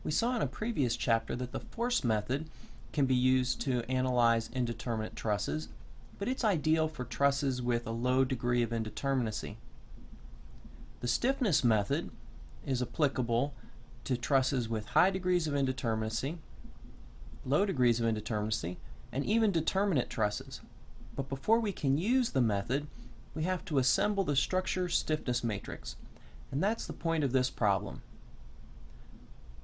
We saw in a previous chapter that the force method can be used to analyze indeterminate trusses, but it's ideal for trusses with a low degree of indeterminacy. The stiffness method is applicable to trusses with high degrees of indeterminacy, low degrees of indeterminacy, and even determinate trusses. But before we can use the method, we have to assemble the structure stiffness matrix, and that's the point of this problem.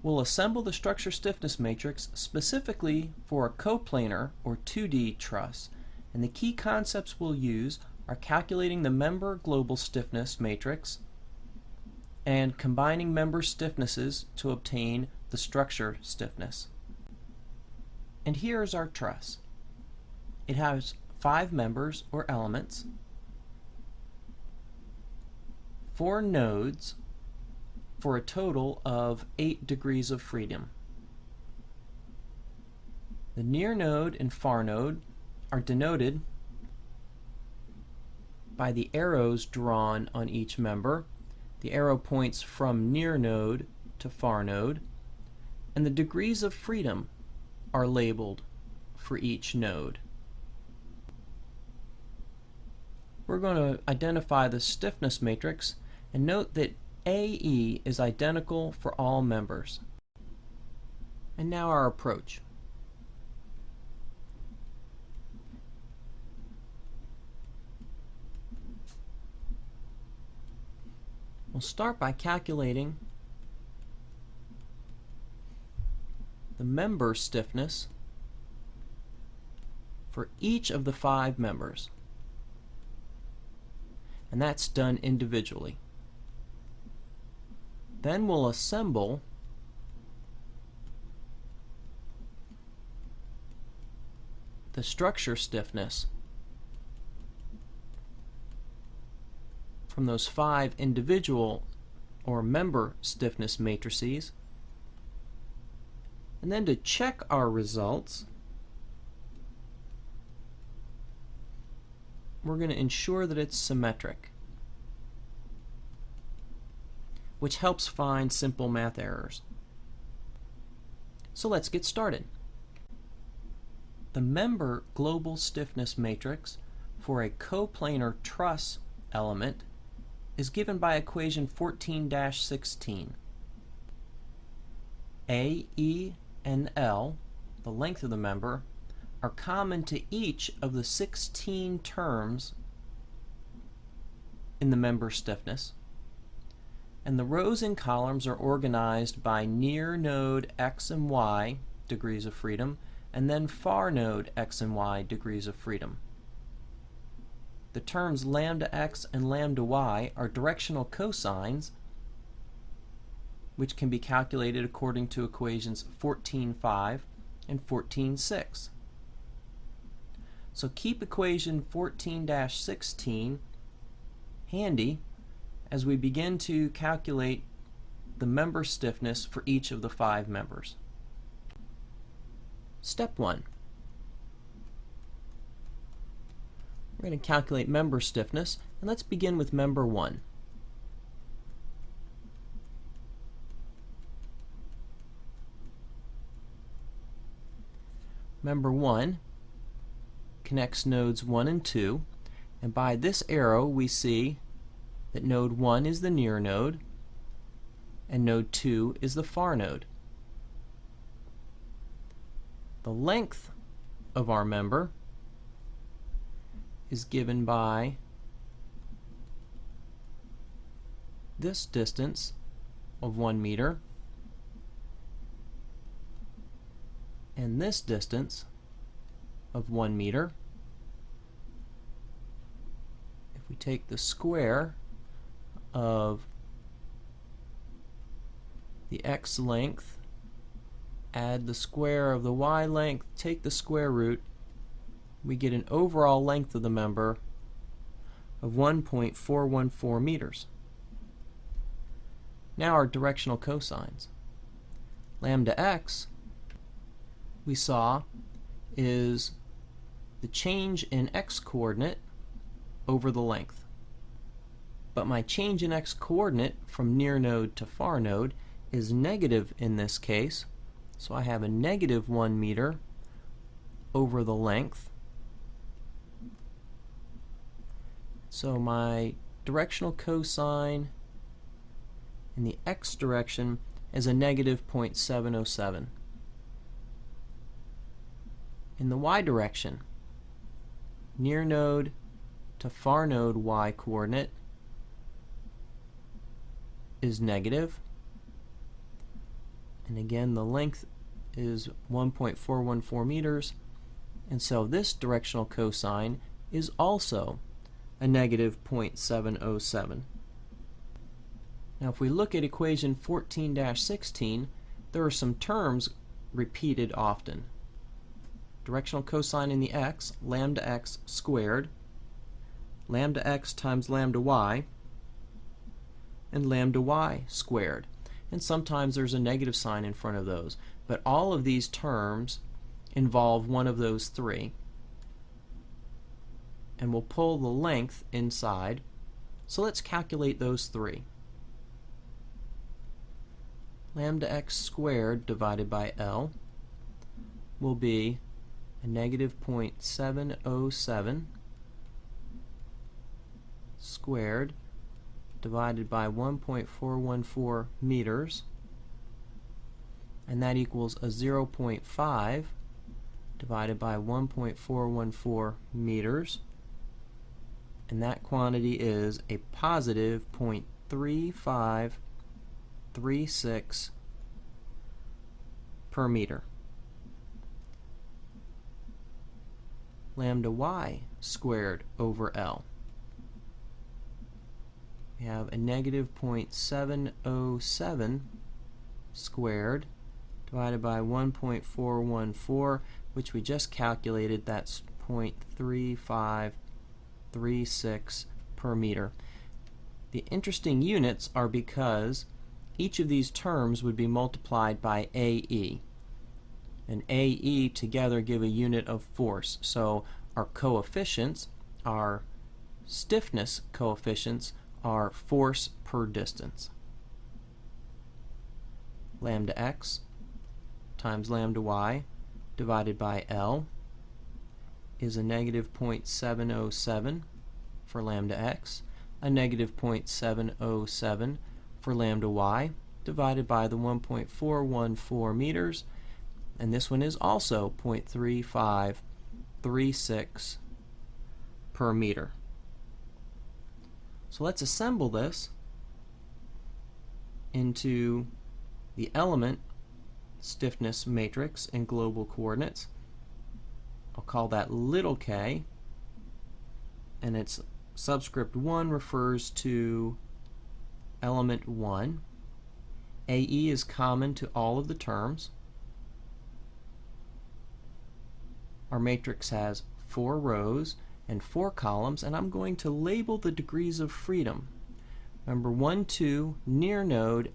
We'll assemble the structure stiffness matrix specifically for a coplanar or 2D truss, and the key concepts we'll use are calculating the member global stiffness matrix and combining member stiffnesses to obtain the structure stiffness. And here's our truss. It has 5 members or elements, 4 nodes, for a total of 8 degrees of freedom. The near node and far node are denoted by the arrows drawn on each member. The arrow points from near node to far node, and the degrees of freedom are labeled for each node. We're going to identify the stiffness matrix and note that AE is identical for all members. And now our approach. We'll start by calculating the member stiffness for each of the 5 members. And that's done individually. Then we'll assemble the structure stiffness from those 5 individual or member stiffness matrices. And then to check our results, we're going to ensure that it's symmetric, which helps find simple math errors. So let's get started. The member global stiffness matrix for a coplanar truss element is given by equation 14-16. A, E, and L, the length of the member, are common to each of the 16 terms in the member stiffness, and the rows and columns are organized by near node X and Y degrees of freedom, and then far node X and Y degrees of freedom. The terms lambda x and lambda y are directional cosines, which can be calculated according to equations 14.5 and 14.6. So keep equation 14-16 handy as we begin to calculate the member stiffness for each of the 5 members. Step 1. We're going to calculate member stiffness, and let's begin with member 1. Member 1 connects nodes 1 and 2, and by this arrow we see that node 1 is the near node and node 2 is the far node. The length of our member is given by this distance of 1 meter and this distance of 1 meter. If we take the square of the x length, add the square of the y length, take the square root, we get an overall length of the member of 1.414 meters. Now our directional cosines. Lambda x, we saw, is the change in x coordinate over the length. But my change in x coordinate from near node to far node is negative in this case, so I have a negative 1 meter over the length. So my directional cosine in the x direction is a negative 0.707. In the y direction, near node to far node y coordinate is negative, and again the length is 1.414 meters, and so this directional cosine is also a negative 0.707. Now if we look at equation 14-16, there are some terms repeated often. Directional cosine in the x, lambda x squared, lambda x times lambda y, and lambda y squared. And sometimes there's a negative sign in front of those. But all of these terms involve one of those three. And we'll pull the length inside. So let's calculate those three. Lambda x squared divided by L will be a negative 0.707 squared divided by 1.414 meters, and that equals a 0.5 divided by 1.414 meters, and that quantity is a positive 0.3536 per meter. Lambda y squared over L. We have a negative 0.707 squared divided by 1.414, which we just calculated, that's 0.3536 per meter. The interesting units are because each of these terms would be multiplied by AE. And AE together give a unit of force. So our coefficients, our stiffness coefficients, are force per distance. Lambda x times lambda y divided by L is a negative 0.707 for lambda x, a negative 0.707 for lambda y, divided by the 1.414 meters, and this one is also 0.3536 per meter. So let's assemble this into the element stiffness matrix in global coordinates. I'll call that little k, and its subscript 1 refers to element 1. AE is common to all of the terms. Our matrix has 4 rows and 4 columns, and I'm going to label the degrees of freedom. Remember, 1, 2, near node,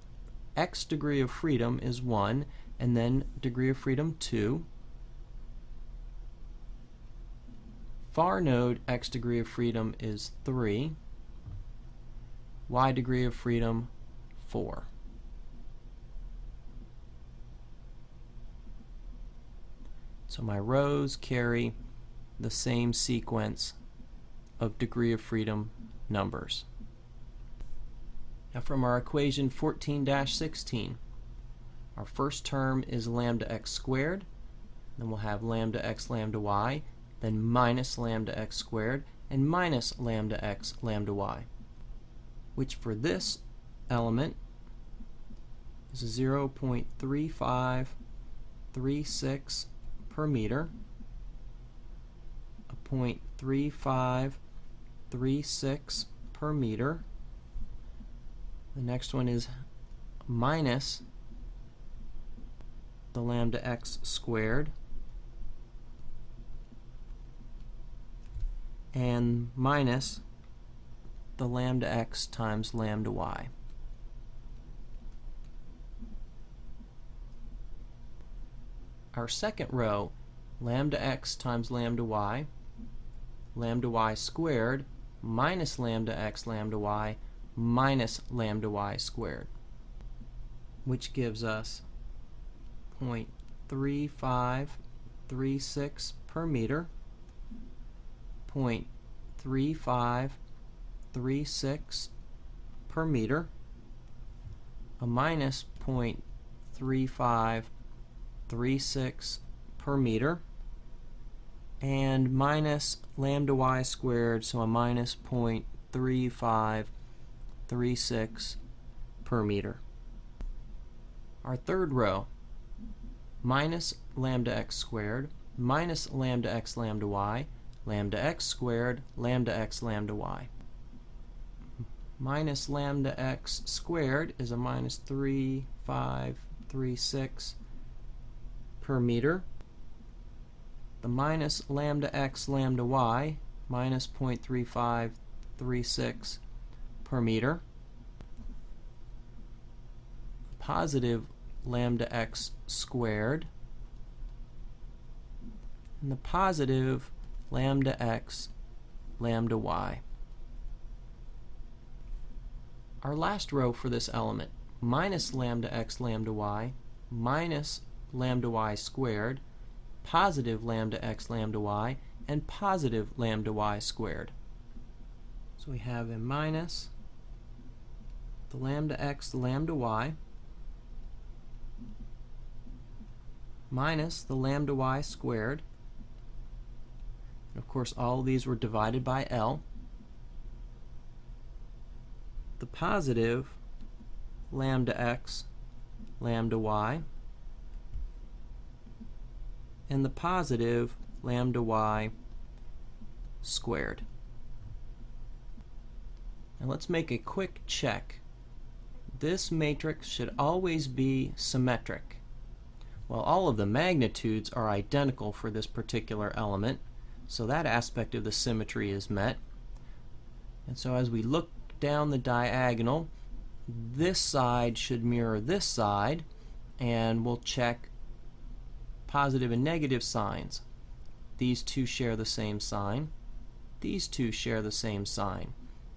x degree of freedom is 1, and then degree of freedom 2. Far node, x degree of freedom is 3. Y degree of freedom, 4. So my rows carry the same sequence of degree of freedom numbers. Now from our equation 14-16, our first term is lambda x squared, then we'll have lambda x lambda y, then minus lambda x squared, and minus lambda x lambda y, which for this element is a 0.3536 per meter, a 0.3536 per meter. The next one is minus the lambda x squared and minus the lambda x times lambda y. Our second row, lambda x times lambda y squared minus lambda x lambda y minus lambda y squared. which gives us 0.3536 per meter, 0.3536 per meter, a minus 0.3536 per meter, and minus lambda y squared, so a minus 0.3536 per meter. Our third row, minus lambda x squared, minus lambda x lambda y, lambda x squared, lambda x lambda y. Minus lambda x squared is a minus 0.3536 per meter. The minus lambda x lambda y, minus 0.3536 per meter. Positive lambda x squared, and the positive lambda x lambda y. Our last row for this element, minus lambda x lambda y, minus lambda y squared, positive lambda x lambda y, and positive lambda y squared. So we have a minus the lambda x lambda y, minus the lambda y squared, and of course all of these were divided by L, the positive lambda x lambda y, and the positive lambda y squared. Now let's make a quick check. This matrix should always be symmetric. Well, all of the magnitudes are identical for this particular element, so that aspect of the symmetry is met. And so as we look down the diagonal, this side should mirror this side, and we'll check positive and negative signs. These two share the same sign. These two share the same sign.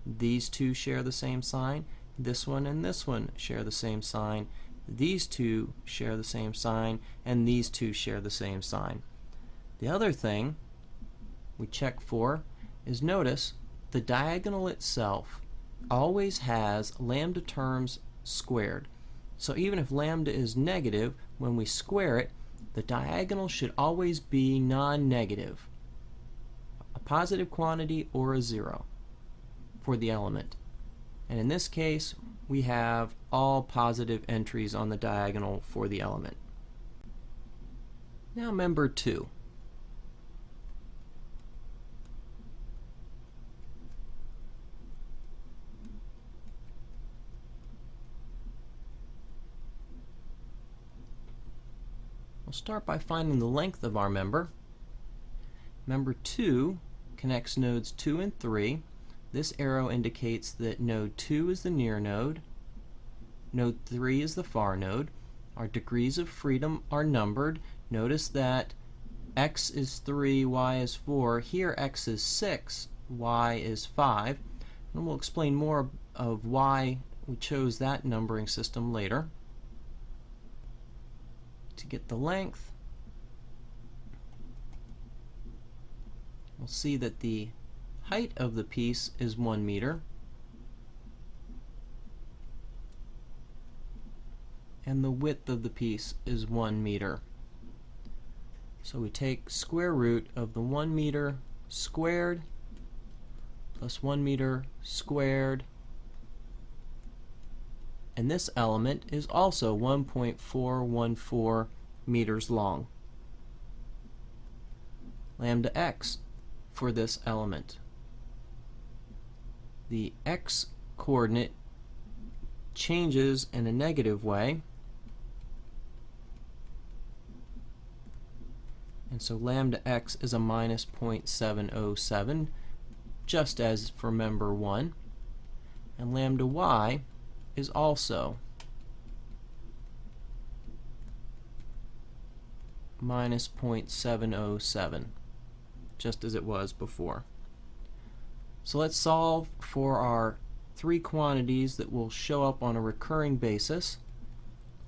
These two share the same sign. This one and this one share the same sign. These two share the same sign, and these two share the same sign. The other thing we check for is, notice the diagonal itself always has lambda terms squared. So even if lambda is negative, when we square it, the diagonal should always be non-negative, a positive quantity or a zero for the element. And in this case, we have all positive entries on the diagonal for the element. Now member 2. We'll start by finding the length of our member. Member 2 connects nodes 2 and 3. This arrow indicates that node 2 is the near node, node 3 is the far node. Our degrees of freedom are numbered. Notice that x is 3, y is 4. Here x is 6, y is 5. And we'll explain more of why we chose that numbering system later. To get the length, we'll see that the height of the piece is 1 meter, and the width of the piece is 1 meter. So we take square root of the 1 meter squared plus 1 meter squared, and this element is also 1.414 meters long. Lambda x for this element. The x coordinate changes in a negative way, and so lambda x is a minus 0.707, just as for member 1, and lambda y is also minus 0.707, just as it was before. So let's solve for our three quantities that will show up on a recurring basis.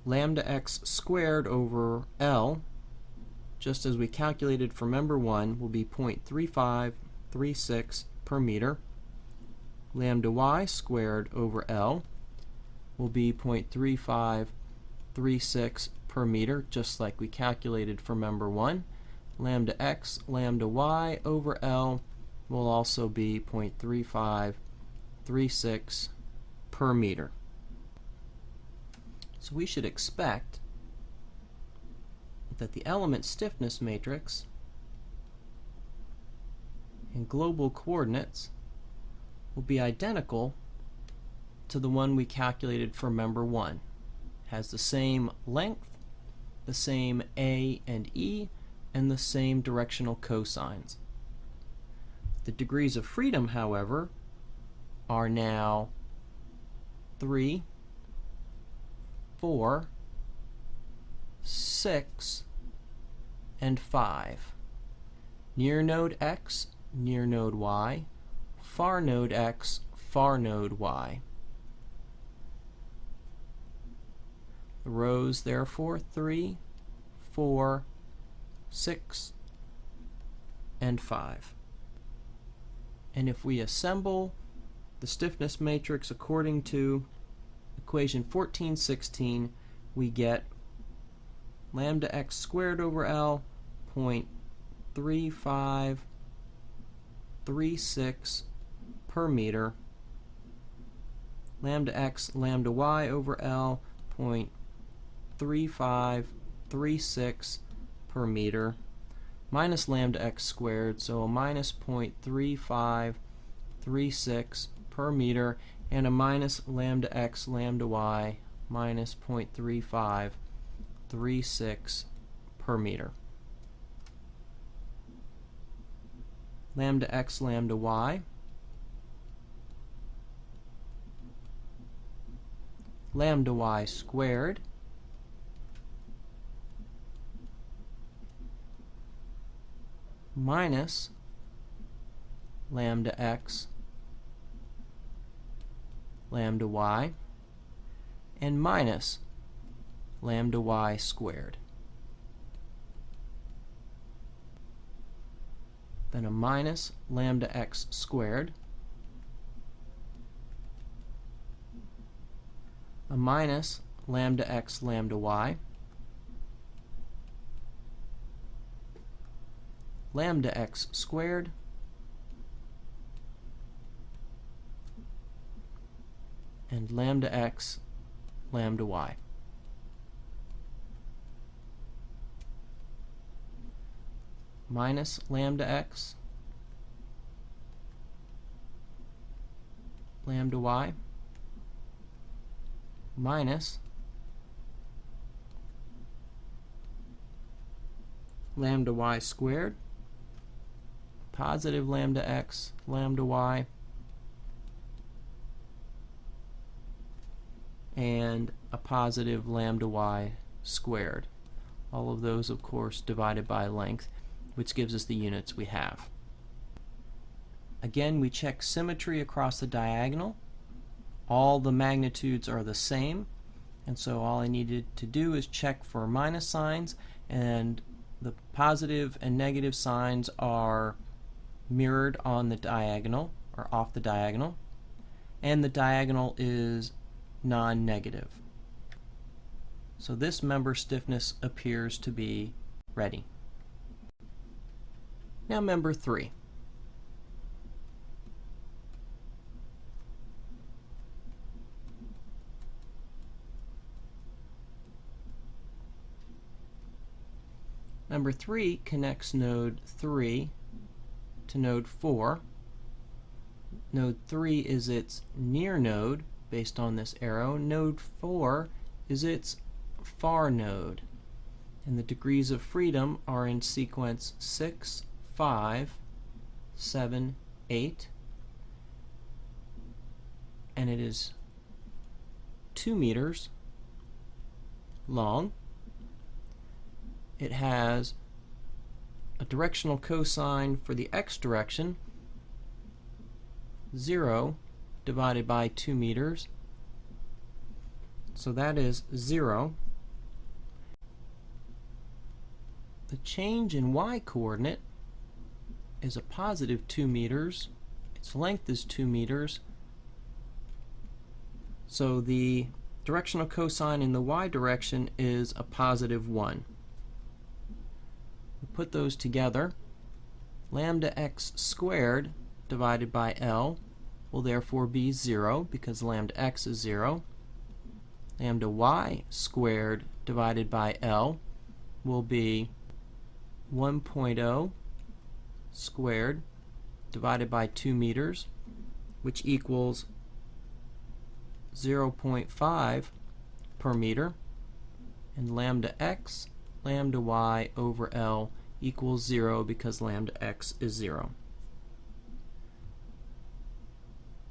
lambda x squared over L, just as we calculated for member 1, will be 0.3536 per meter. Lambda y squared over L will be 0.3536 per meter, just like we calculated for member 1. Lambda x, lambda y over L will also be 0.3536 per meter. So we should expect that the element stiffness matrix in global coordinates will be identical to the one we calculated for member 1. It has the same length, the same A and E, and the same directional cosines. The degrees of freedom, however, are now 3, 4, 6, and 5. Near node X, near node Y, far node X, far node Y. The rows, therefore, 3, 4, 6, and 5. And if we assemble the stiffness matrix according to equation 1416, we get lambda x squared over L 0.3536 per meter, lambda x lambda y over L 0.3536 per meter, minus lambda x squared, so a minus 0.3536 per meter, and a minus lambda x lambda y minus 0.3536 per meter. Lambda x lambda y lambda y squared minus lambda x lambda y and minus lambda y squared. Then a minus lambda x squared, a minus lambda x lambda y, lambda x squared, and lambda x lambda y. Minus lambda x lambda y minus lambda y squared, positive lambda x lambda y, and a positive lambda y squared. All of those, of course, divided by length, which gives us the units we have. Again, we check symmetry across the diagonal. All the magnitudes are the same, and so all I needed to do is check for minus signs, and the positive and negative signs are mirrored on the diagonal, or off the diagonal, and the diagonal is non-negative. So this member stiffness appears to be ready. Now member 3. Member 3 connects node 3 to node 4. Node 3 is its near node based on this arrow. Node 4 is its far node. And the degrees of freedom are in sequence 6, 5, 7, 8, and it is 2 meters long. It has a directional cosine for the x direction, 0 divided by 2 meters, so that is 0. The change in y-coordinate is a positive 2 meters. Its length is 2 meters. So the directional cosine in the y direction is a positive 1. We put those together. Lambda x squared divided by L will therefore be 0 because lambda x is 0. Lambda y squared divided by L will be 1.0 squared divided by 2 meters, which equals 0.5 per meter. And lambda x, lambda y over L equals 0 because lambda x is 0.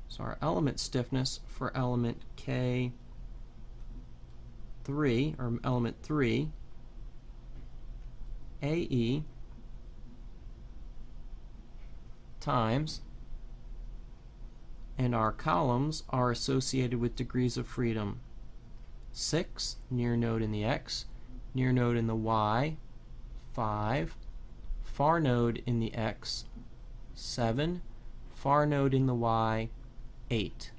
So our element stiffness for element K3, or element 3, AE times, and our columns are associated with degrees of freedom: 6, near node in the x, near node in the y, 5, far node in the x, 7, far node in the y, 8.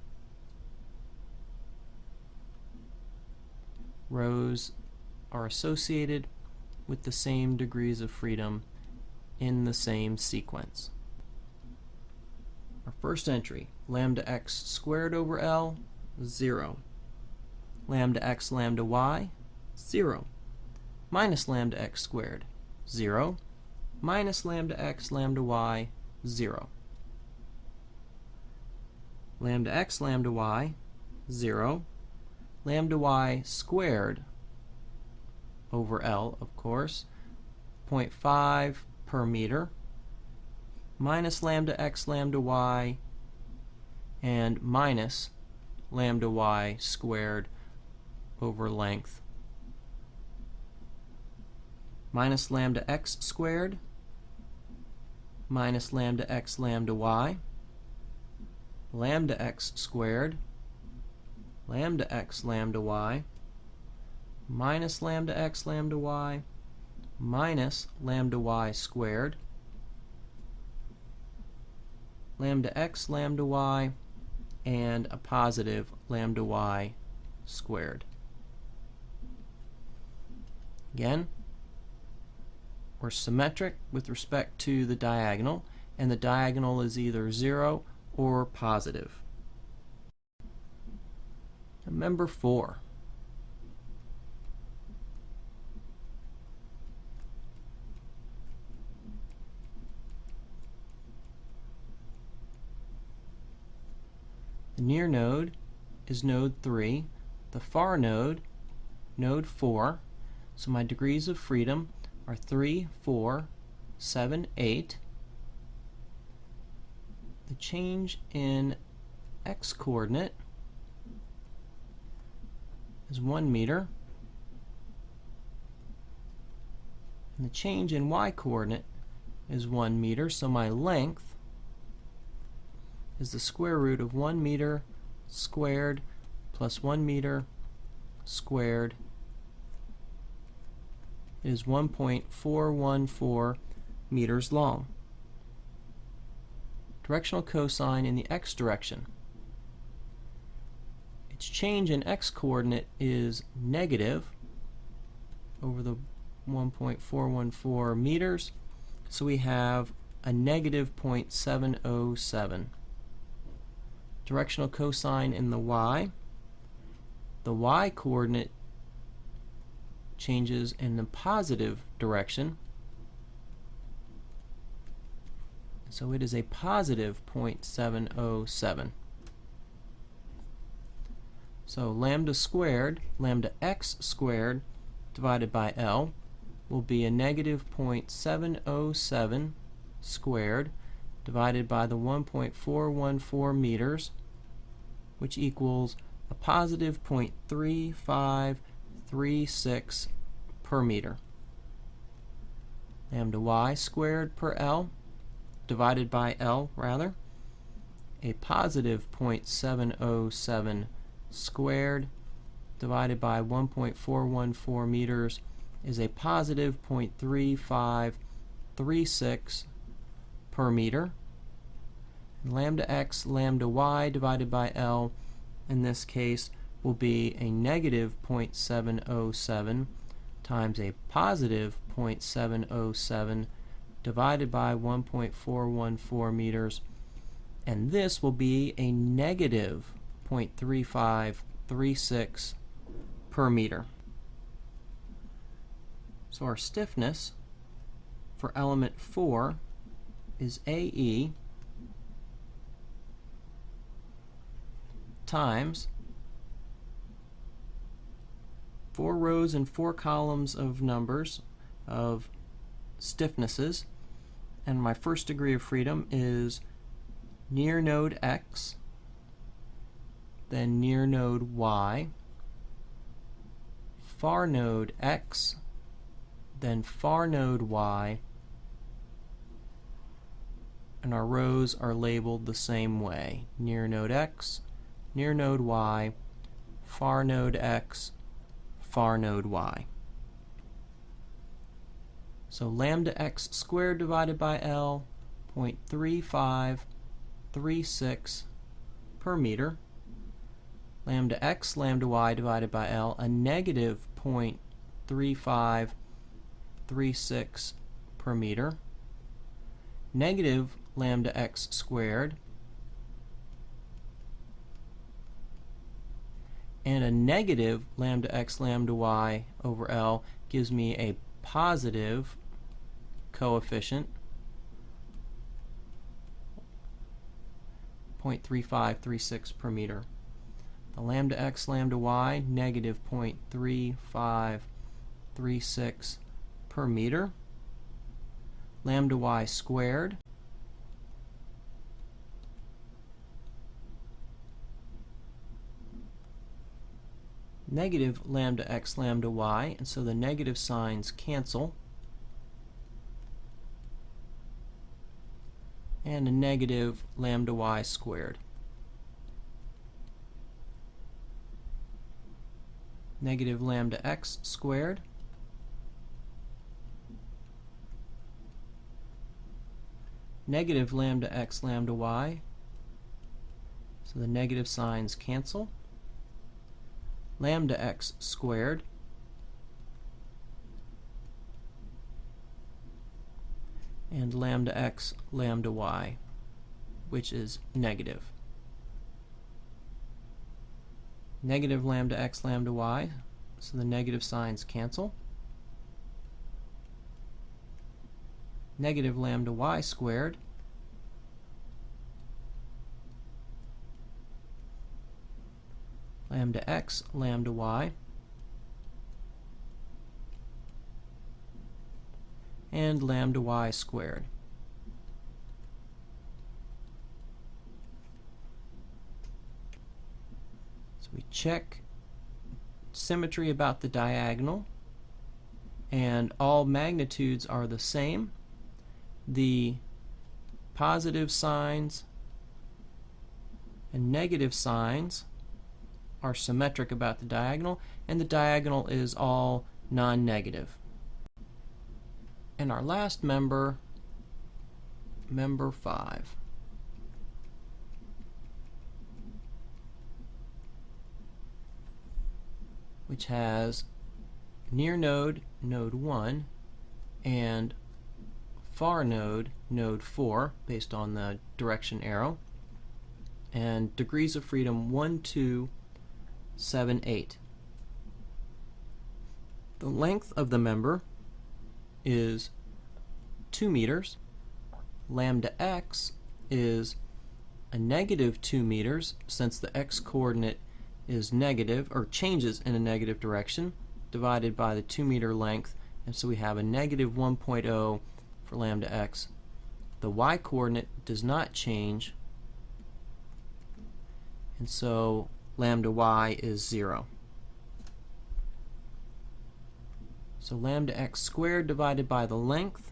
Rows are associated with the same degrees of freedom in the same sequence. Our first entry, lambda x squared over L, 0. Lambda x lambda y, 0. Minus lambda x squared, 0. Minus lambda x lambda y, 0. Lambda x lambda y, 0. Lambda y squared over L, of course, 0.5 per meter, minus lambda x lambda y, and minus lambda y squared over length, minus lambda x squared, minus lambda x lambda y, lambda x squared, lambda x lambda y, minus lambda x lambda y, minus lambda y squared, lambda x lambda y, and a positive lambda y squared. Again, we're symmetric with respect to the diagonal, and the diagonal is either 0 or positive. Number 4. The near node is node 3, the far node, node 4. So my degrees of freedom are 3, 4, 7, 8. The change in x-coordinate is 1 meter, and the change in y-coordinate is 1 meter, so my length is the square root of 1 meter squared plus 1 meter squared is 1.414 meters long. Directional cosine in the x direction. Its change in x-coordinate is negative over the 1.414 meters, so we have a negative 0.707. Directional cosine in the y. The y-coordinate changes in the positive direction, so it is a positive 0.707. So lambda squared, lambda x squared divided by L will be a negative 0.707 squared divided by the 1.414 meters, which equals a positive 0.3536 per meter. Lambda y squared per L, divided by L rather, a positive 0.707 squared divided by 1.414 meters is a positive 0.3536 per meter. And lambda x, lambda y divided by L in this case will be a negative 0.707 times a positive 0.707 divided by 1.414 meters, and this will be a negative 0.3536 per meter. So our stiffness for element 4 is AE times 4 rows and 4 columns of numbers of stiffnesses, and my first degree of freedom is near node X, then near node Y, far node X, then far node Y, and our rows are labeled the same way: near node X, near node Y, far node X, far node Y. So lambda x squared divided by L, 0.3536 per meter. Lambda x, lambda y divided by L, a negative 0.3536 per meter. Negative lambda x squared, and a negative lambda x lambda y over L gives me a positive coefficient, 0.3536 per meter. The lambda x lambda y, negative 0.3536 per meter. Lambda y squared, negative lambda x lambda y, and so the negative signs cancel, and a negative lambda y squared. Negative lambda x squared, negative lambda x lambda y, so the negative signs cancel, lambda x squared, and lambda x lambda y, which is negative. Negative lambda x lambda y, so the negative signs cancel. Negative lambda y squared, lambda x lambda y, and lambda y squared. So we check symmetry about the diagonal, and all magnitudes are the same. The positive signs and negative signs are symmetric about the diagonal, and the diagonal is all non-negative. And our last member, member 5. Which has near node, node 1, and far node, node 4, based on the direction arrow, and degrees of freedom 1, 2, 7, 8. The length of the member is 2 meters. Lambda x is a negative 2 meters, since the x-coordinate is negative, or changes in a negative direction, divided by the 2 meter length, and so we have a negative 1.0 for lambda x. The y-coordinate does not change, and so lambda y is 0. So lambda x squared divided by the length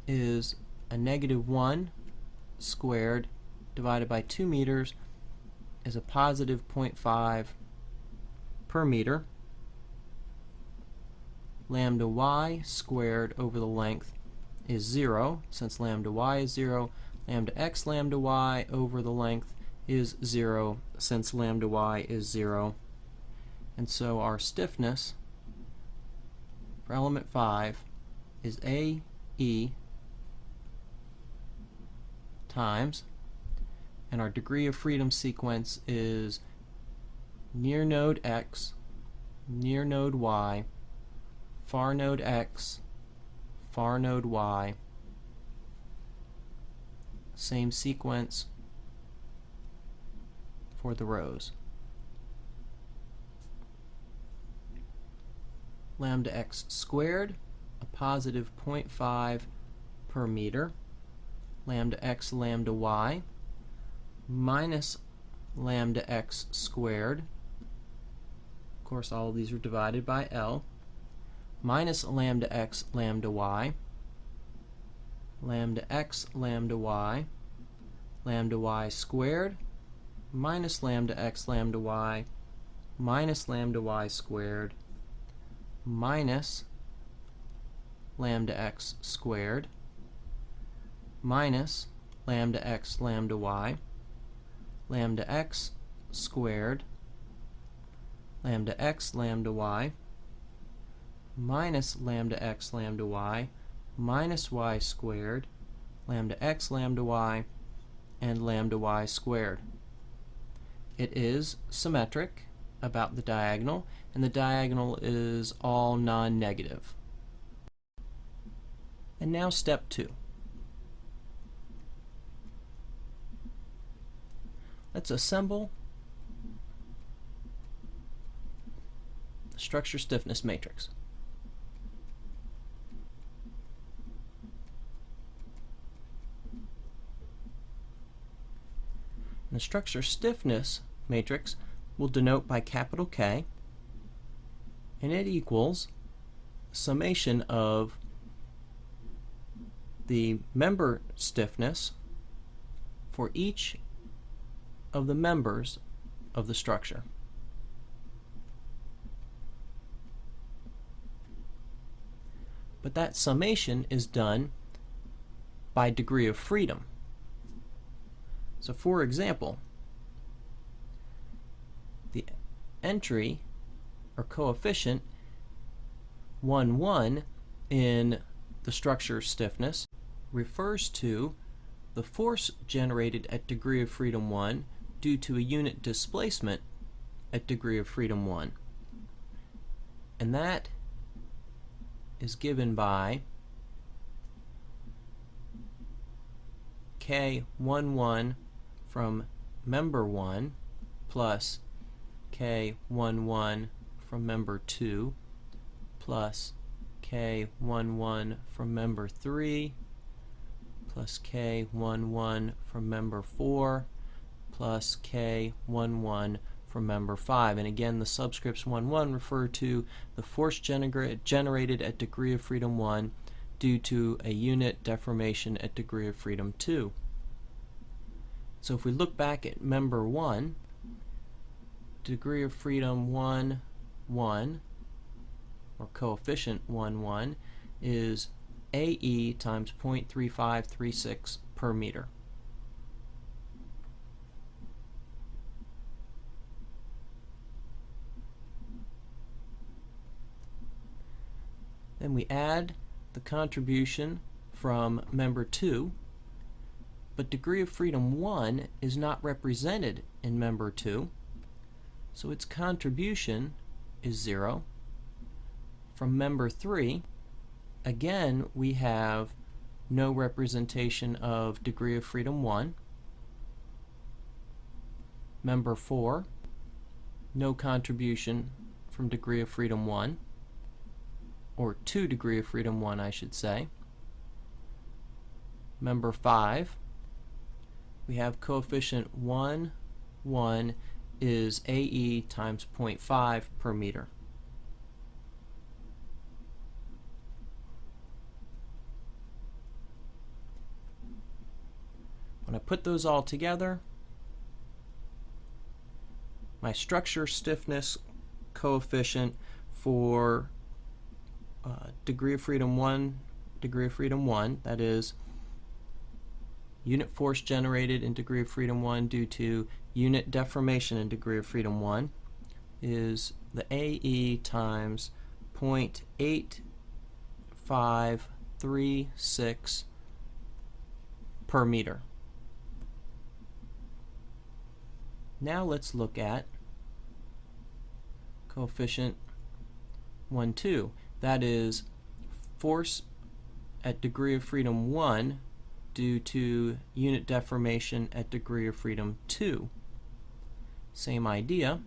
is a negative 1 squared divided by 2 meters is a positive 0.5 per meter. lambda y squared over the length is 0. Since lambda y is 0, lambda x lambda y over the length is 0, since lambda y is 0. And so our stiffness for element 5 is AE times, and our degree of freedom sequence is near node x, near node y, far node x, far node y. Same sequence for the rows. Lambda x squared, a positive 0.5 per meter. Lambda x lambda y minus lambda x squared. Of course, all of these are divided by L. Minus lambda x lambda y, lambda x lambda y squared, minus lambda x lambda y squared, minus lambda x squared, minus lambda x lambda y, lambda x squared, lambda x lambda y, minus lambda x lambda y, minus y squared, lambda x lambda y, and lambda y squared. It is symmetric about the diagonal, and the diagonal is all non-negative. And now step 2. Let's assemble the structure stiffness matrix. The structure stiffness matrix will denote by capital K, and it equals summation of the member stiffness for each of the members of the structure. But that summation is done by degree of freedom. So for example, the entry or coefficient 1, 1 in the structure stiffness refers to the force generated at degree of freedom 1 due to a unit displacement at degree of freedom 1. And that is given by K11 from member 1 plus K11 from member 2 plus K11 from member 3 plus K11 from member 4 plus K11 from member 5. And again, the subscripts 1, 1 refer to the force generated at degree of freedom 1 due to a unit deformation at degree of freedom 2. So if we look back at member 1, degree of freedom 1, 1, or coefficient 1, 1, is AE times 0.3536 per meter. Then we add the contribution from member 2, but degree of freedom 1 is not represented in member 2, so its contribution is 0. From member 3, again we have no representation of degree of freedom 1. Member 4, no contribution from degree of freedom 1, or to degree of freedom 1 I should say. Member 5, we have coefficient 1, 1 is AE times 0.5 per meter. When I put those all together, my structure stiffness coefficient for degree of freedom 1, degree of freedom 1, that is unit force generated in degree of freedom 1 due to unit deformation in degree of freedom 1, is the AE times 0.8536 per meter. Now let's look at coefficient 1, 2. That is force at degree of freedom 1 due to unit deformation at degree of freedom 2. Same idea.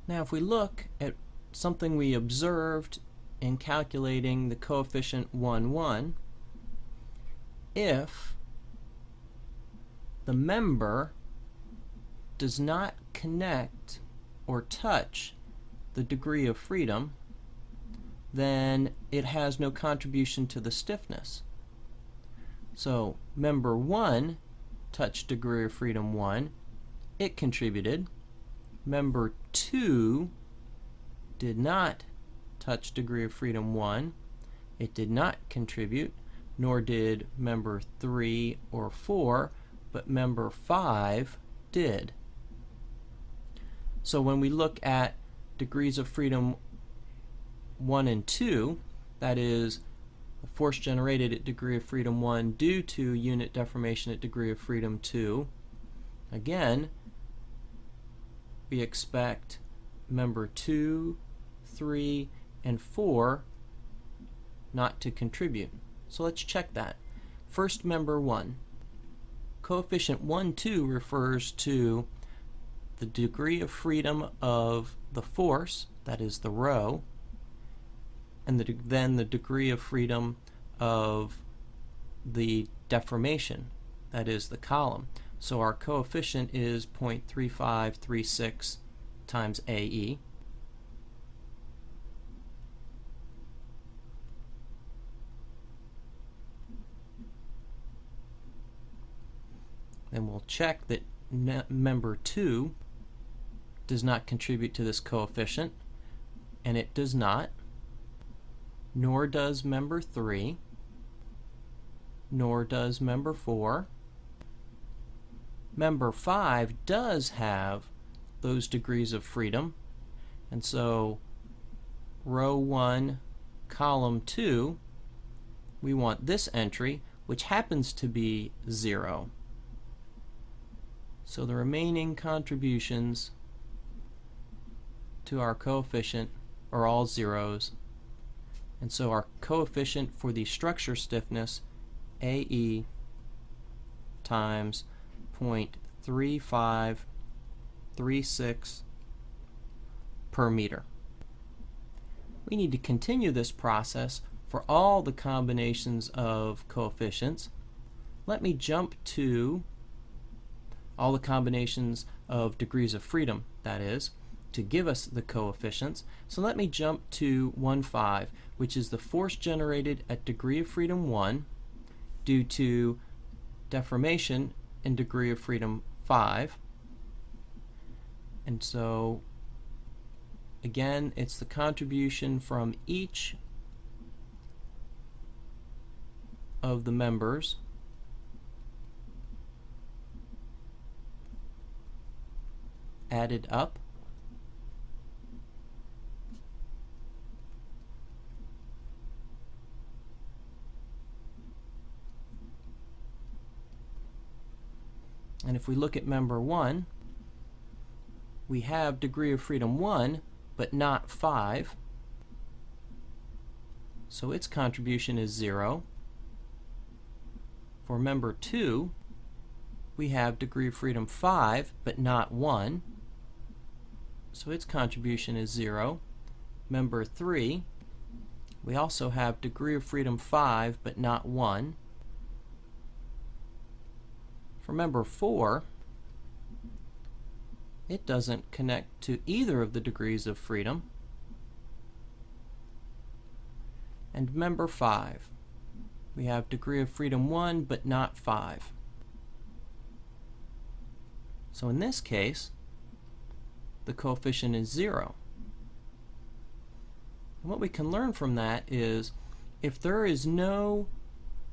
Now if we look at something we observed in calculating the coefficient 1, 1, if the member does not connect or touch the degree of freedom, then it has no contribution to the stiffness. So member 1 touched degree of freedom 1, it contributed. Member 2 did not touch degree of freedom 1, it did not contribute, nor did member 3 or 4, but member 5 did. So when we look at degrees of freedom 1 and 2, that is the force generated at degree of freedom 1 due to unit deformation at degree of freedom 2, again, we expect member 2, 3, and 4 not to contribute. So let's check that. First, member 1. Coefficient 1, 2 refers to the degree of freedom of the force, that is the rho, and then the degree of freedom of the deformation, that is the column. So our coefficient is 0.3536 times AE. Then we'll check that member 2 does not contribute to this coefficient, and it does not, nor does member 3, nor does member 4. Member 5 does have those degrees of freedom, and so row 1, column 2, we want this entry, which happens to be 0. So the remaining contributions to our coefficient are all zeros, and so our coefficient for the structure stiffness, AE, times 0.3536 per meter. We need to continue this process for all the combinations of coefficients. Let me jump to all the combinations of degrees of freedom, that is, to give us the coefficients. So let me jump to 1, 5, which is the force generated at degree of freedom 1 due to deformation in degree of freedom 5. And so again, it's the contribution from each of the members added up. And if we look at member 1, we have degree of freedom 1, but not 5. So its contribution is 0. For member 2, we have degree of freedom 5, but not 1. So its contribution is 0. Member 3, we also have degree of freedom 5, but not 1. For member 4, it doesn't connect to either of the degrees of freedom. And member 5. We have degree of freedom 1, but not 5. So in this case, the coefficient is 0. And what we can learn from that is if there is no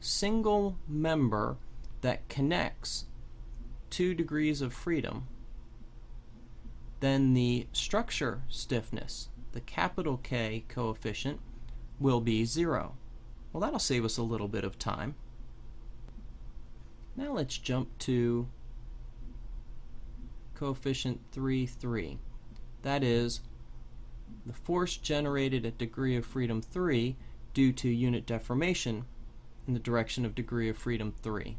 single member that connects 2 degrees of freedom, then the structure stiffness, the capital K coefficient, will be 0. Well, that'll save us a little bit of time. Now let's jump to coefficient 3, 3. That is the force generated at degree of freedom 3 due to unit deformation in the direction of degree of freedom 3.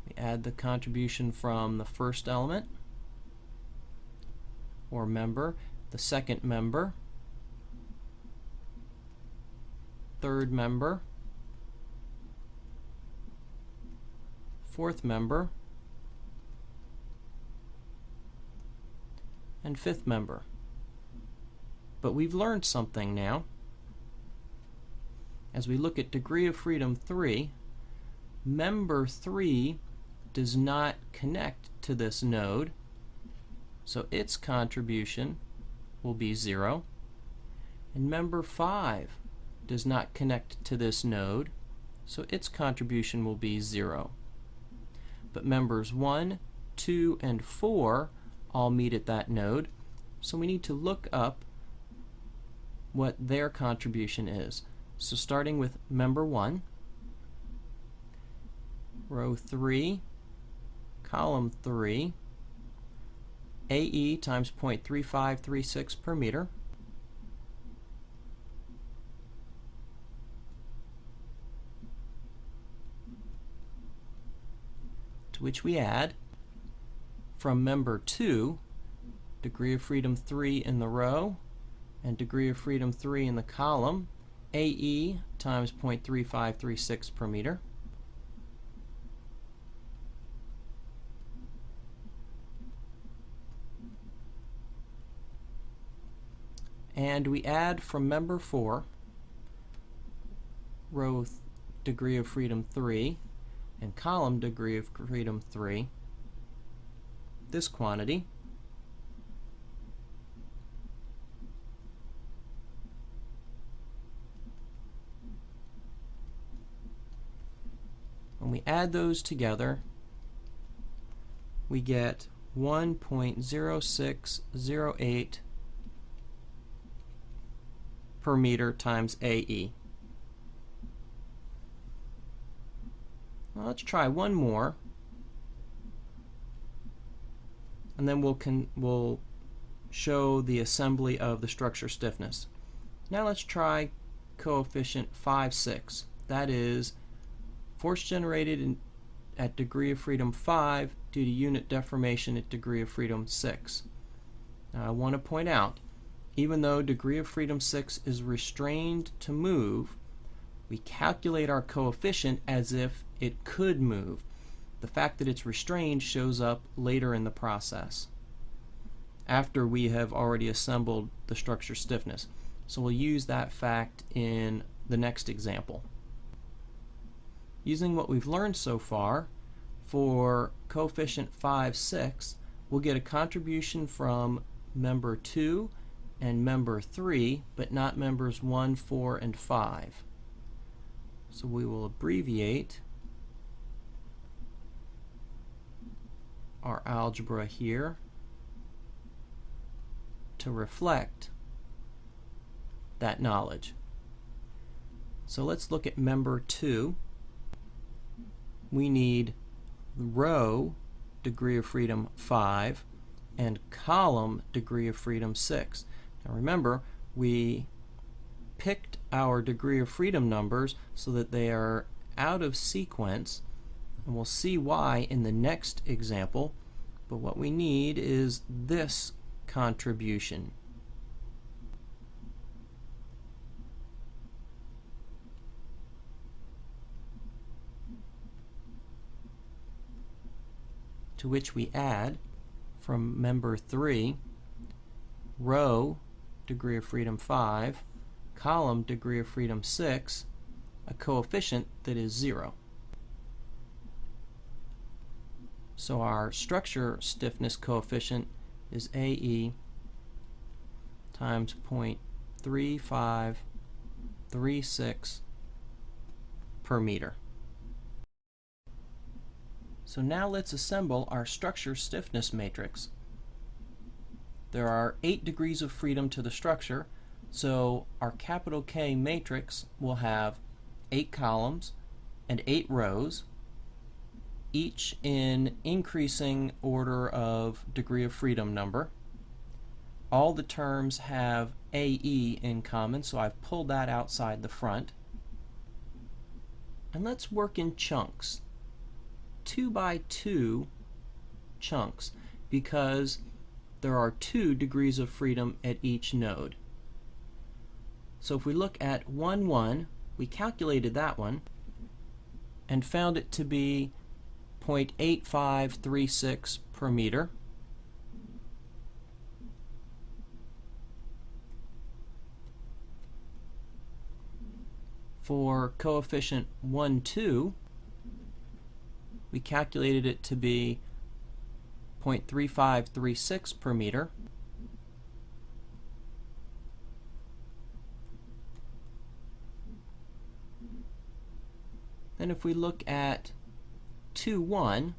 We add the contribution from the first element or member, the second member, third member, fourth member, and fifth member. But we've learned something now. As we look at degree of freedom 3, member 3 does not connect to this node, so its contribution will be 0. And member 5 does not connect to this node, so its contribution will be 0. But members 1, 2, and 4 all meet at that node, so we need to look up what their contribution is. So starting with member 1, row 3, column 3, AE times 0.3536 per meter, to which we add from member 2, degree of freedom 3 in the row and degree of freedom 3 in the column, AE times 0.3536 per meter. And we add from member 4, row degree of freedom 3 and column degree of freedom 3, this quantity. When we add those together, we get 1.0608 per meter times AE. Well, let's try one more, and then we'll show the assembly of the structure stiffness. Now let's try coefficient 5, 6. That is force generated at degree of freedom 5 due to unit deformation at degree of freedom 6. Now I want to point out, even though degree of freedom 6 is restrained to move, we calculate our coefficient as if it could move. The fact that it's restrained shows up later in the process, after we have already assembled the structure stiffness. So we'll use that fact in the next example. Using what we've learned so far, for coefficient 5, 6, we'll get a contribution from member 2 and member 3, but not members 1, 4, and 5. So we will abbreviate our algebra here to reflect that knowledge. So let's look at member 2. We need row degree of freedom 5 and column degree of freedom 6. Now remember, we picked our degree of freedom numbers so that they are out of sequence, and we'll see why in the next example, but what we need is this contribution. to which we add from member 3 row degree of freedom 5, column degree of freedom 6, a coefficient that is 0. So our structure stiffness coefficient is AE times 0.3536 per meter. So now let's assemble our structure stiffness matrix. There are 8 degrees of freedom to the structure, so our capital K matrix will have 8 columns and 8 rows, each in increasing order of degree of freedom number. All the terms have AE in common, so I've pulled that outside the front. And let's work in chunks, 2 by 2 chunks, because there are 2 degrees of freedom at each node. So if we look at 1, 1, we calculated that one and found it to be 0.8536 per meter. For coefficient 1, 2, we calculated it to be 0.3536 per meter. Then if we look at 2, 1,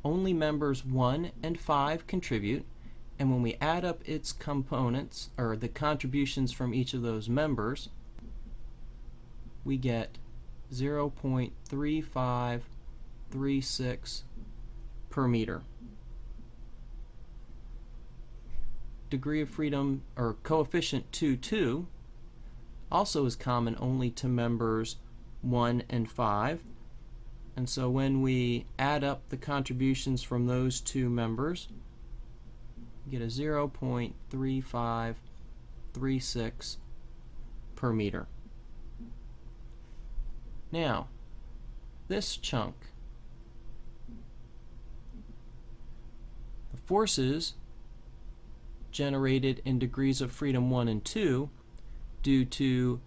only members 1 and 5 contribute, and when we add up its components, or the contributions from each of those members, we get 0.3536 per meter. Degree of freedom, or coefficient 2, 2, also is common only to members 1 and 5. And so when we add up the contributions from those 2 members, we get a 0.3536 per meter. Now, this chunk, the forces generated in degrees of freedom 1 and 2 due to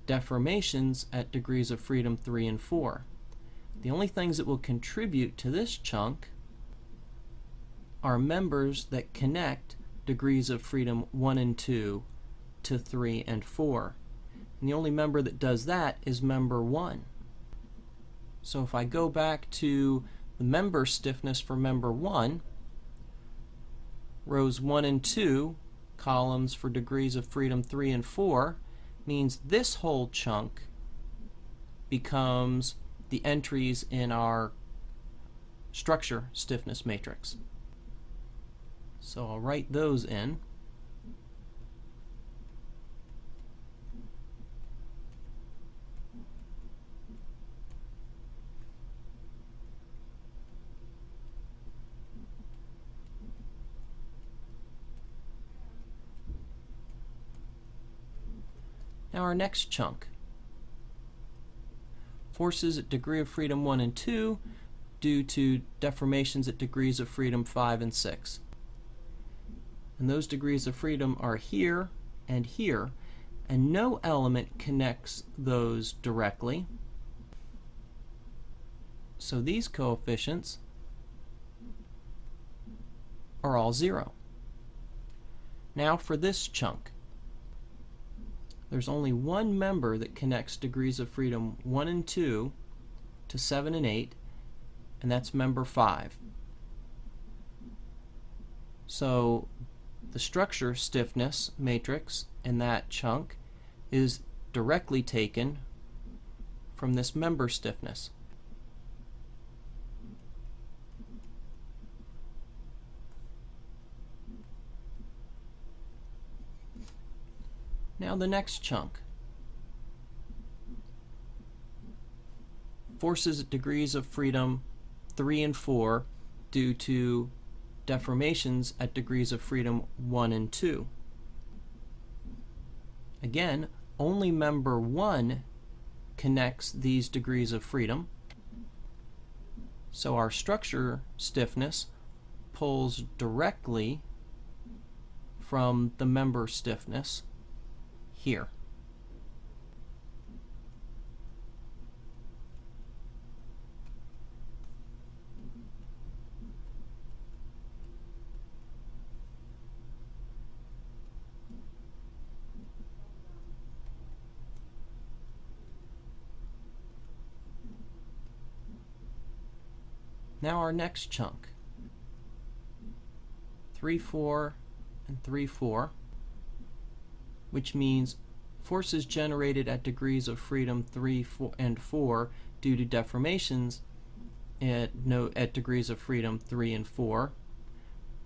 deformations at degrees of freedom 3 and 4. The only things that will contribute to this chunk are members that connect degrees of freedom 1 and 2 to 3 and 4. And the only member that does that is member 1. So if I go back to the member stiffness for member 1, rows 1 and 2, columns for degrees of freedom 3 and 4, means this whole chunk becomes the entries in our structure stiffness matrix. So I'll write those in. Now our next chunk. Forces at degree of freedom 1 and 2 due to deformations at degrees of freedom 5 and 6. And those degrees of freedom are here, and no element connects those directly. So these coefficients are all 0. Now for this chunk. There's only one member that connects degrees of freedom 1 and 2 to 7 and 8, and that's member 5. So the structure stiffness matrix in that chunk is directly taken from this member stiffness. Now the next chunk. Forces at degrees of freedom 3 and 4 due to deformations at degrees of freedom 1 and 2. Again, only member 1 connects these degrees of freedom. So our structure stiffness pulls directly from the member stiffness here. Now our next chunk, 3, 4, and 3, 4, which means forces generated at degrees of freedom 3, 4, and 4 due to deformations at degrees of freedom 3 and 4,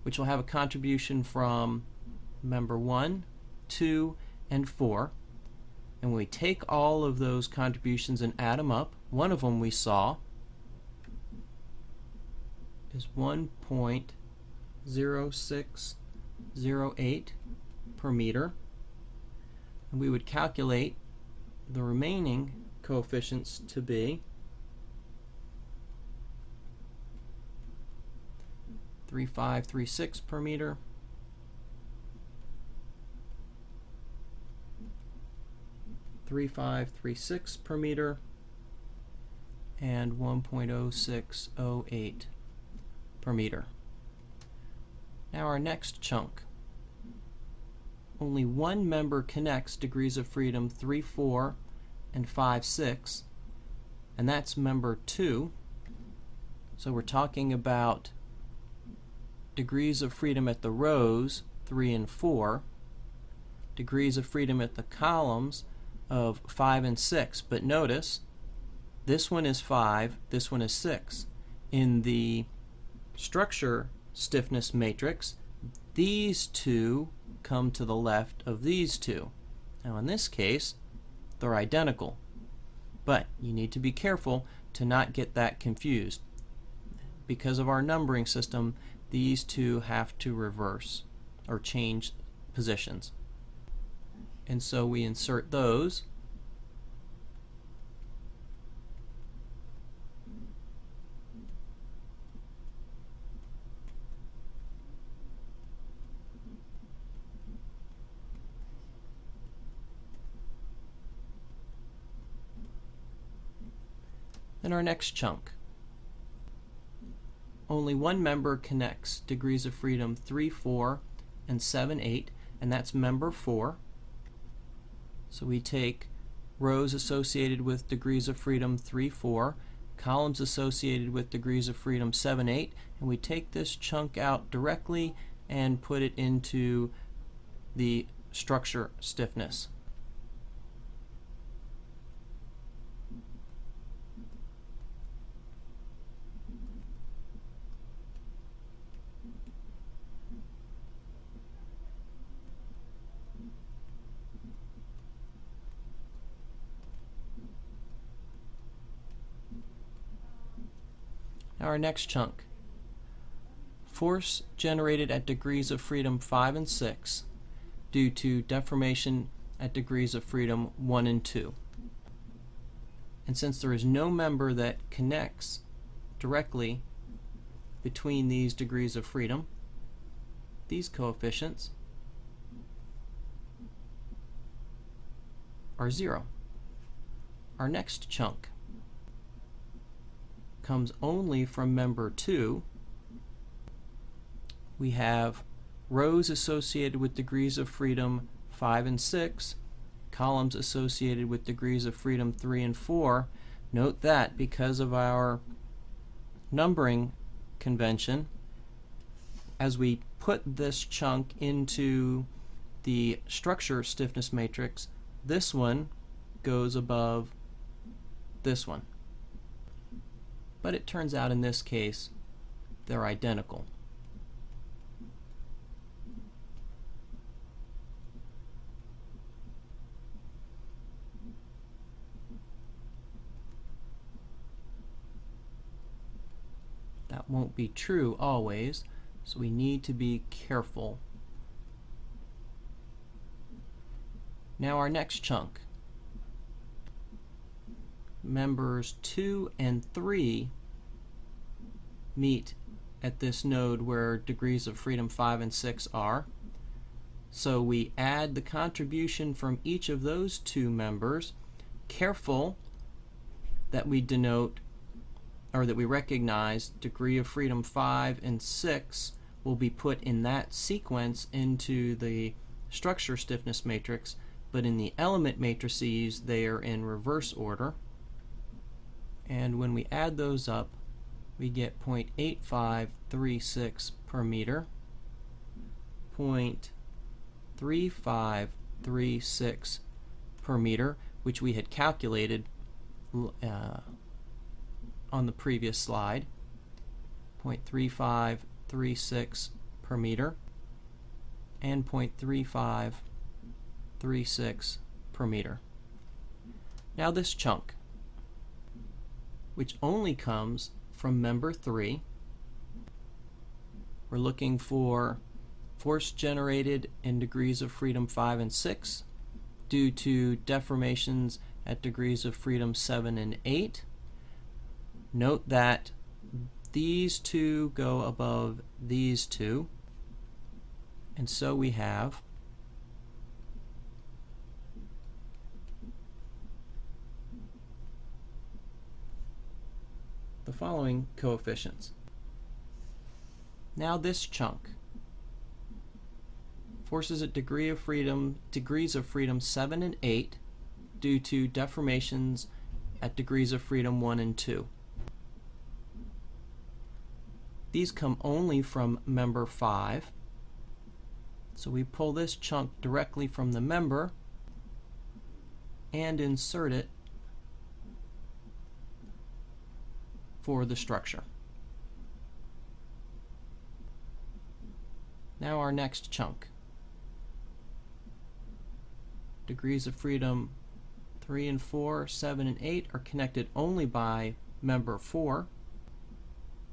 which will have a contribution from member 1, 2, and 4. And when we take all of those contributions and add them up, one of them we saw is 1.0608 per meter. And we would calculate the remaining coefficients to be 3536 per meter, 3536 per meter, and 1.0608 per meter. Now our next chunk. Only one member connects degrees of freedom 3, 4, and 5, 6, and that's member 2. So we're talking about degrees of freedom at the rows 3 and 4, degrees of freedom at the columns of 5 and 6. But notice, this one is 5, this one is 6. In the structure stiffness matrix, these two come to the left of these two. Now in this case, they're identical, but you need to be careful to not get that confused. Because of our numbering system, these two have to reverse or change positions. And so we insert those. Then our next chunk. Only one member connects degrees of freedom 3, 4, and 7, 8, and that's member 4. So we take rows associated with degrees of freedom 3, 4, columns associated with degrees of freedom 7, 8, and we take this chunk out directly and put it into the structure stiffness. Now our next chunk. Force generated at degrees of freedom 5 and 6 due to deformation at degrees of freedom 1 and 2. And since there is no member that connects directly between these degrees of freedom, these coefficients are 0. Our next chunk comes only from member 2. We have rows associated with degrees of freedom 5 and 6, columns associated with degrees of freedom 3 and 4. Note that because of our numbering convention, as we put this chunk into the structure stiffness matrix, this one goes above this one. But it turns out in this case they're identical. That won't be true always, so we need to be careful. Now our next chunk. Members 2 and 3 meet at this node where degrees of freedom 5 and 6 are. So we add the contribution from each of those two members, careful that we denote or that we recognize degree of freedom 5 and 6 will be put in that sequence into the structure stiffness matrix, but in the element matrices they are in reverse order. And when we add those up, we get 0.8536 per meter, 0.3536 per meter, which we had calculated on the previous slide, 0.3536 per meter, and 0.3536 per meter. Now this chunk, which only comes from member 3, we're looking for force generated in degrees of freedom 5 and 6 due to deformations at degrees of freedom 7 and 8. Note that these two go above these two, and so we have the following coefficients. Now this chunk, forces at degrees of freedom 7 and 8 due to deformations at degrees of freedom 1 and 2. These come only from member 5. So we pull this chunk directly from the member and insert it for the structure. Now our next chunk. Degrees of freedom 3 and 4, 7 and 8 are connected only by member 4.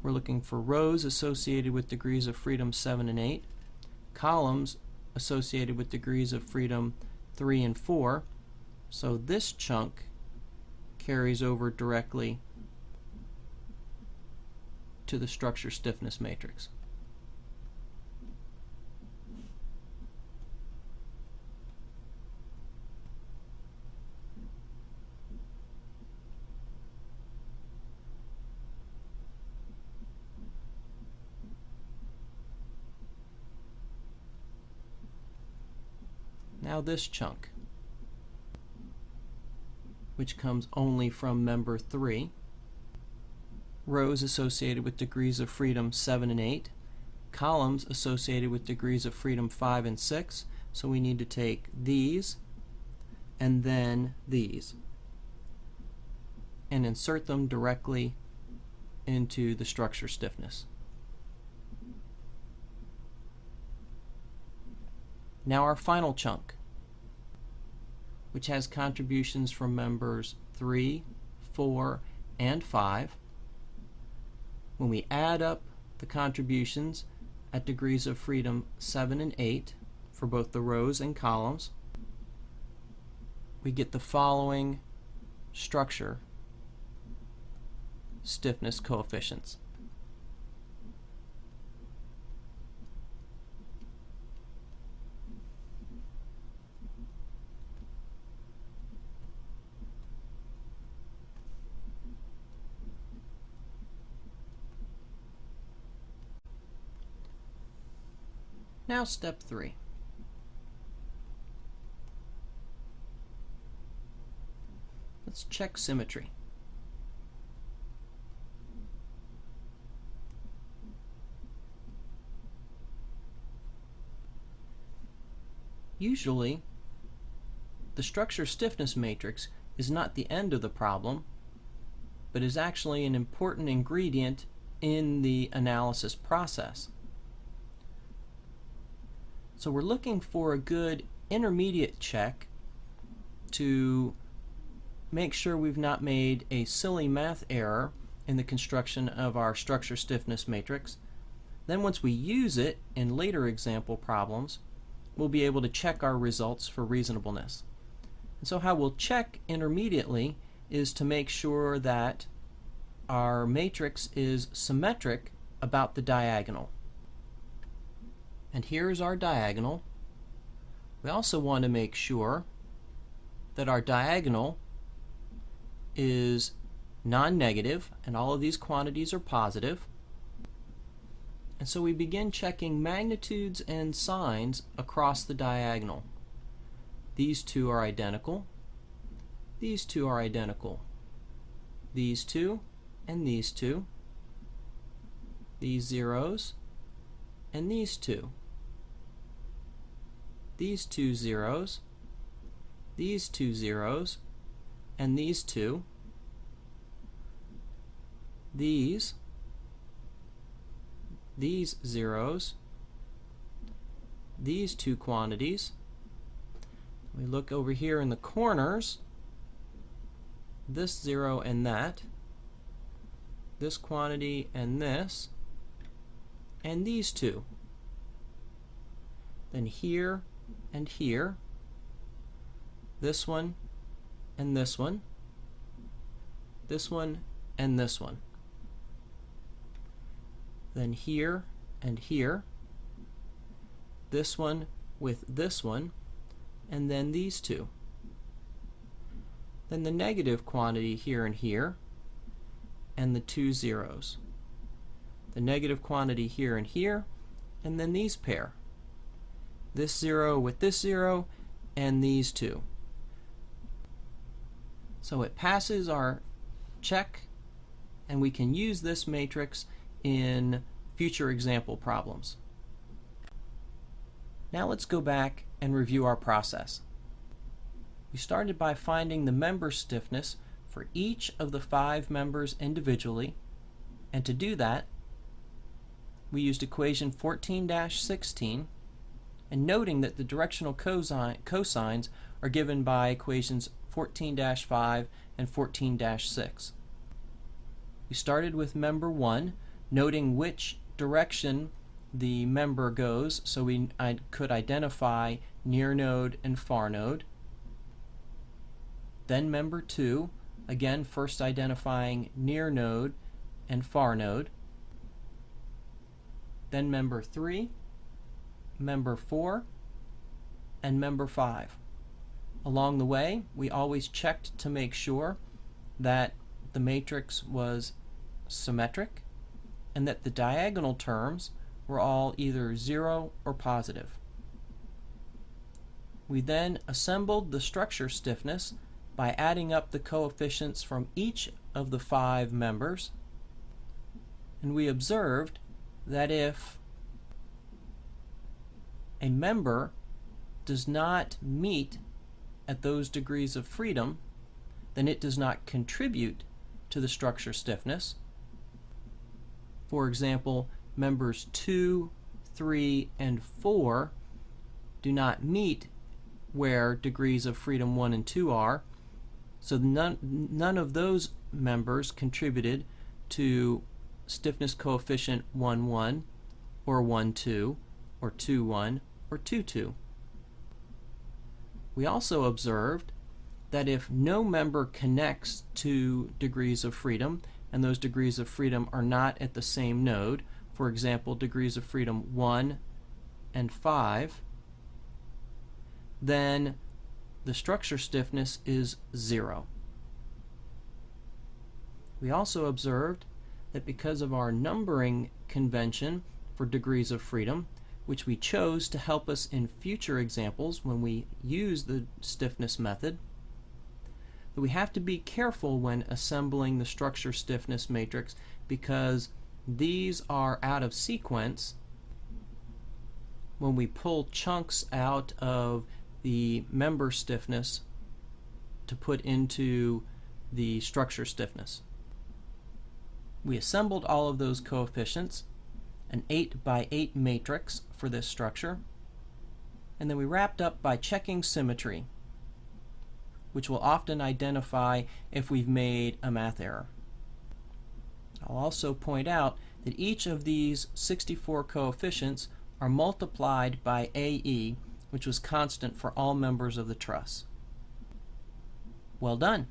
We're looking for rows associated with degrees of freedom 7 and 8, columns associated with degrees of freedom 3 and 4. So this chunk carries over directly to the structure stiffness matrix. Now this chunk, which comes only from member 3, rows associated with degrees of freedom 7 and 8, columns associated with degrees of freedom 5 and 6, so we need to take these and then these and insert them directly into the structure stiffness. Now our final chunk, which has contributions from members 3, 4, and 5. When we add up the contributions at degrees of freedom 7 and 8 for both the rows and columns, we get the following structure stiffness coefficients. Now step 3. Let's check symmetry. Usually, the structure stiffness matrix is not the end of the problem, but is actually an important ingredient in the analysis process. So we're looking for a good intermediate check to make sure we've not made a silly math error in the construction of our structure stiffness matrix. Then once we use it in later example problems, we'll be able to check our results for reasonableness. And so how we'll check intermediately is to make sure that our matrix is symmetric about the diagonal. And here's our diagonal. We also want to make sure that our diagonal is non-negative and all of these quantities are positive. And so we begin checking magnitudes and signs across the diagonal. These two are identical. These two are identical. These two and these two. These zeros and these two. These two zeros. These two zeros and these two. These zeros, these two quantities. We look over here in the corners, this zero and that, this quantity and this, and these two. Then here and here, this one and this one, this one and this one. Then here and here, this one with this one, and then these two. Then the negative quantity here and here, and the two zeros. The negative quantity here and here, and then these pair. This zero with this zero, and these two. So it passes our check, and we can use this matrix in future example problems. Now let's go back and review our process. We started by finding the member stiffness for each of the 5 members individually, and to do that we used equation 14-16 and noting that the directional cosines are given by equations 14-5 and 14-6. We started with member 1, noting which direction the member goes, so I could identify near node and far node. Then member 2, again first identifying near node and far node. Then member 3, member 4, and member 5. Along the way, we always checked to make sure that the matrix was symmetric and that the diagonal terms were all either 0 or positive. We then assembled the structure stiffness by adding up the coefficients from each of the 5 members, and we observed that if a member does not meet at those degrees of freedom, then it does not contribute to the structure stiffness. For example, members 2, 3, and 4 do not meet where degrees of freedom 1 and 2 are, so none of those members contributed to stiffness coefficient 1, 1, or 1, 2, or 2, 1, or 2, 2. We also observed that if no member connects to degrees of freedom, and those degrees of freedom are not at the same node, for example, degrees of freedom 1 and 5, then the structure stiffness is 0. We also observed that because of our numbering convention for degrees of freedom, which we chose to help us in future examples when we use the stiffness method, that we have to be careful when assembling the structure stiffness matrix because these are out of sequence when we pull chunks out of the member stiffness to put into the structure stiffness. We assembled all of those coefficients, an 8 by 8 matrix for this structure, and then we wrapped up by checking symmetry, which will often identify if we've made a math error. I'll also point out that each of these 64 coefficients are multiplied by AE, which was constant for all members of the truss. Well done.